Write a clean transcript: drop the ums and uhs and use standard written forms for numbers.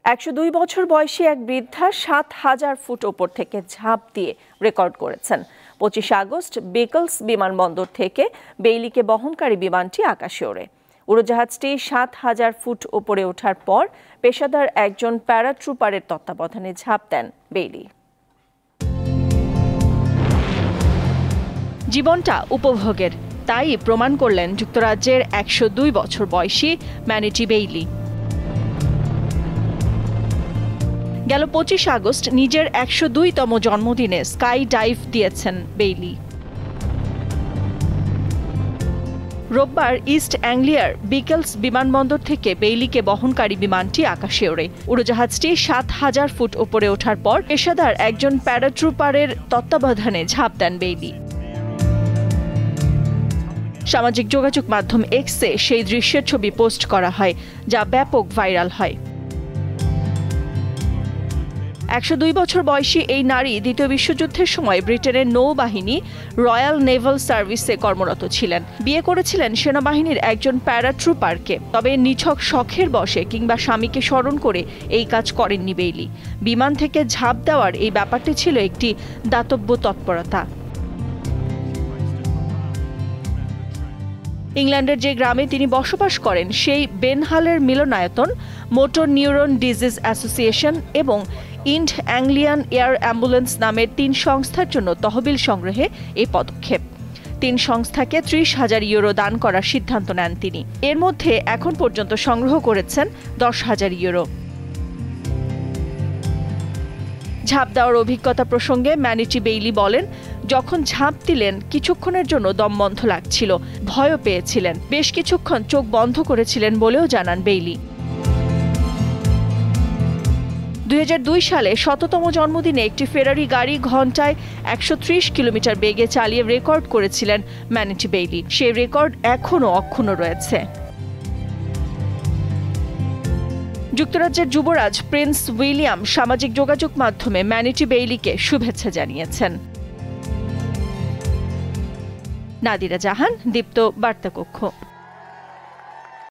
102 বছর বয়সী এক বৃদ্ধা ৭,০০০ ফুট ওপর থেকে ঝাঁপ দিয়ে রেকর্ড করেছেন। 25 আগস্ট বিকলস বিমানবন্দর থেকে বেইলিকে বহনকারী বিমানটি আকাশে ওড়ে। উড়োজাহাজটি ৭,০০০ ফুট ওপরে ওঠার পর পেশাদার একজন প্যারাট্রুপারের তত্ত্বাবধানে ঝাঁপ দেন বেইলি। জীবনটা উপভোগের, তাই প্রমাণ করলেন যুক্তরাজ্যের 102 বছর বয়সী ম্যানিটি বেইলি। গেল 25 আগস্ট নিজের 102তম জন্মদিনে স্কাই ডাইভ দিয়েছেন বেইলি। রোববার ইস্ট অ্যাংলিয়ার বিকলস বিমানবন্দর থেকে বেইলিকে বহনকারী বিমানটি আকাশে ওড়ে। উড়োজাহাজটি ৭,০০০ ফুট ওপরে ওঠার পর পেশাদার একজন প্যারাট্রুপারের তত্ত্বাবধানে ঝাঁপ দেন বেইলি। সামাজিক যোগাযোগ মাধ্যম এক্সে সেই দৃশ্যের ছবি পোস্ট করা হয়, যা ব্যাপক ভাইরাল হয়। 102 বছর বয়সী এই নারী দ্বিতীয় বিশ্বযুদ্ধের সময় ব্রিটেনের নৌবাহিনী রয়্যাল নেভাল সার্ভিসে কর্মরত ছিলেন। বিয়ে করেছিলেন সেনাবাহিনীর একজন প্যারাট্রুপারকে। তবে নিছক শখের বশে কিংবা স্বামীকে স্মরণ করে এই কাজ করেননি বেইলি। বিমান থেকে ঝাঁপ দেওয়ার এই ব্যাপারটি ছিল একটি দাতব্য তৎপরতা। ইংল্যান্ডের যে গ্রামে তিনি বসবাস করেন সেই বেনহালের মিলনায়তন, মোটর নিউরন ডিজিজ অ্যাসোসিয়েশন এবং ইন্ড অ্যাংলিয়ান এয়ার অ্যাম্বুলেন্স নামের 3 সংস্থার জন্য তহবিল সংগ্রহে এই পদক্ষেপ। 3 সংস্থাকে 30,000 ইউরো দান করার সিদ্ধান্ত নেন তিনি। এর মধ্যে এখন পর্যন্ত সংগ্রহ করেছেন 10,000 ইউরো। ঝাঁপ দেওয়ার অভিজ্ঞতা প্রসঙ্গে ম্যানিটি বেইলি বলেন, যখন ঝাঁপ দিলেন কিছুক্ষণের জন্য দম বন্ধ লাগছিল, ভয়ও পেয়েছিলেন, বেশ কিছুক্ষণ চোখ বন্ধ করেছিলেন বলেও জানান বেইলি। 2002 সালে 100তম জন্মদিনে একটি ফেরারি গাড়ি ঘন্টায় 130 কিলোমিটার বেগে চালিয়ে রেকর্ড করেছিলেন ম্যানিটি বেইলি। সেই রেকর্ড এখনও অক্ষুণ্ণ রয়েছে। যুক্তরাজ্যের যুবরাজ প্রিন্স উইলিয়াম সামাজিক যোগাযোগ মাধ্যমে ম্যানিটি বেইলিকে শুভেচ্ছা জানিয়েছেন। নাদিরা জাহান, দীপ্ত বার্তা কক্ষ।